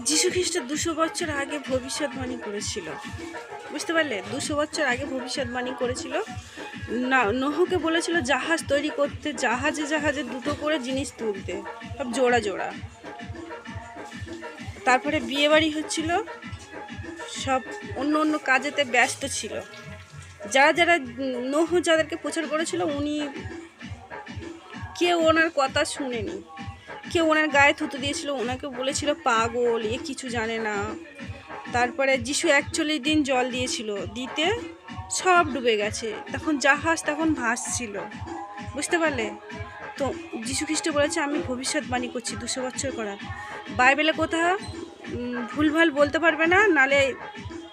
যীশু খ্রিস্ট 200 বছর আগে ভবিষ্যৎবাণী করেছিল, বুঝতে পারলে? 200 বছর আগে ভবিষ্যৎবাণী করেছিল। না, নোহকে বলেছিল জাহাজ তৈরি করতে, জাহাজে জাহাজে দুটো করে জিনিস তুলতে, সব জোড়া জোড়া। তারপরে বিয়েবাড়ি হচ্ছিল, সব অন্য অন্য কাজেতে ব্যস্ত ছিল। যারা যারা নোহ যাদেরকে প্রচার করেছিল, উনি কেউ ওনার কথা শুনেনি, কেউ ওনার গায়ে থুতু দিয়েছিল, ওনাকে বলেছিল পাগল, এ কিছু জানে না। তারপরে যিশু 41 দিন জল দিয়েছিল, দিতে সব ডুবে গেছে, তখন জাহাজ তখন ভাসছিল, বুঝতে পারলে? তো যিশু খ্রিস্ট বলেছে আমি ভবিষ্যৎবাণী করছি 200 বছর করার। বাইবেলে কোথাও ভুলভাল বলতে পারবে না, নালে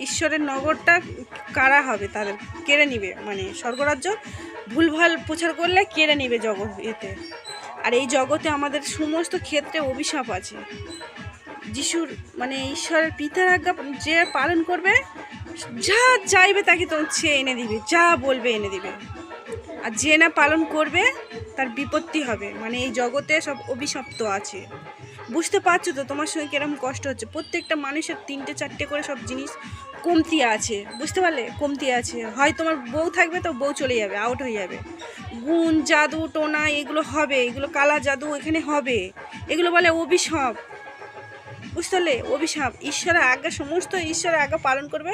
ঈশ্বরের নগরটা কারা হবে, তাদের কেড়ে নিবে, মানে স্বর্গরাজ্য ভুলভাল প্রচার করলে কেড়ে নিবে জগৎ এতে। আর এই জগতে আমাদের সমস্ত ক্ষেত্রে অভিশাপ আছে। যিশুর মানে ঈশ্বরের পিতার আজ্ঞা যে পালন করবে, যা চাইবে তাকে তো সে এনে দিবে, যা বলবে এনে দিবে। আর যে না পালন করবে তার বিপত্তি হবে, মানে এই জগতে সব অভিশপ্ত আছে। বুঝতে পারছো তো তোমার সঙ্গে কিরকম কষ্ট হচ্ছে? প্রত্যেকটা মানুষের 3টে 4টে করে সব জিনিস কমতি আছে, বুঝতে পারলে? কমতি আছে। হয় তোমার বউ থাকবে তো বউ চলে যাবে, আউট হয়ে যাবে। গুণ জাদু টোনা এগুলো হবে, এগুলো কালা জাদু এখানে হবে, এগুলো বলে অভিশাপ, বুঝতে পারলে? অভিশাপ। ঈশ্বরের আজ্ঞা, সমস্ত ঈশ্বরের আজ্ঞা পালন করবে।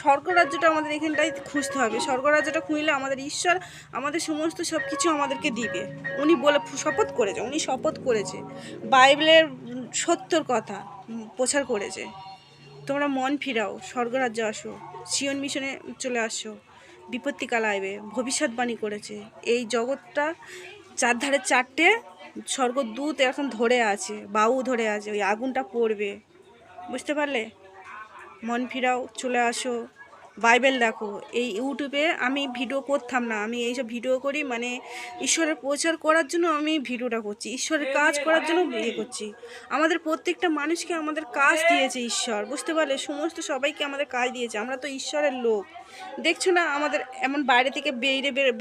স্বর্গরাজ্যটা আমাদের এখানটাই খুঁজতে হবে। স্বর্গরাজ্যটা খুঁজলে আমাদের ঈশ্বর আমাদের সমস্ত সব কিছু আমাদেরকে দিবে। উনি বলে শপথ করেছে, উনি শপথ করেছে, বাইবেলের সত্যর কথা প্রচার করেছে। তোমরা মন ফিরাও, স্বর্গরাজ্যে আসো, সিয়ন মিশনে চলে আসো, বিপত্তিকাল আইবে, ভবিষ্যৎবাণী করেছে। এই জগৎটা চারধারে 4টে স্বর্গদূত এখন ধরে আছে, বাউ ধরে আছে, ওই আগুনটা পড়বে, বুঝতে পারলে? মন ফিরাও, চলে আসো, বাইবেল দেখো। এই ইউটিউবে আমি ভিডিও করতাম না, আমি এইসব ভিডিও করি, মানে ঈশ্বরের প্রচার করার জন্য আমি ভিডিওটা করছি, ঈশ্বরের কাজ করার জন্য বিয়ে করছি। আমাদের প্রত্যেকটা মানুষকে আমাদের কাজ দিয়েছে ঈশ্বর, বুঝতে পারলে? সমস্ত সবাইকে আমাদের কাজ দিয়েছে, আমরা তো ঈশ্বরের লোক। দেখছো না আমাদের এমন বাইরে থেকে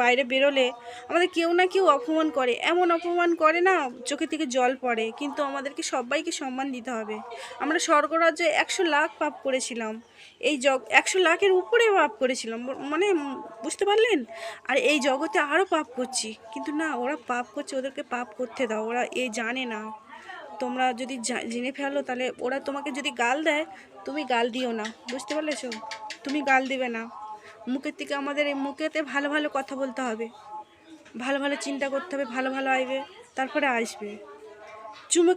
বাইরে বেরোলে আমাদের কেউ না কেউ অপমান করে, এমন অপমান করে না চোখে থেকে জল পড়ে, কিন্তু আমাদেরকে সবাইকে সম্মান দিতে হবে। আমরা স্বর্গরাজ্যে 100 লাখ পাপ করেছিলাম, এই 100 লাখের উপরে পাপ করেছিলাম, মানে বুঝতে পারলেন? আর এই জগতে আরও পাপ করছি, কিন্তু না, ওরা পাপ করছে, ওদেরকে পাপ করতে দাও, ওরা জানে না। তোমরা যদি জেনে ফেলো, তাহলে ওরা তোমাকে যদি গাল দেয়, তুমি গাল দিও না, বুঝতে পারলেছো? তুমি গাল দিবে না। মুখের থেকে আমাদের এই মুখেতে ভালো ভালো কথা বলতে হবে, ভালো ভালো চিন্তা করতে হবে, ভালো ভালো আইবে, তারপরে আসবে। চুমুকে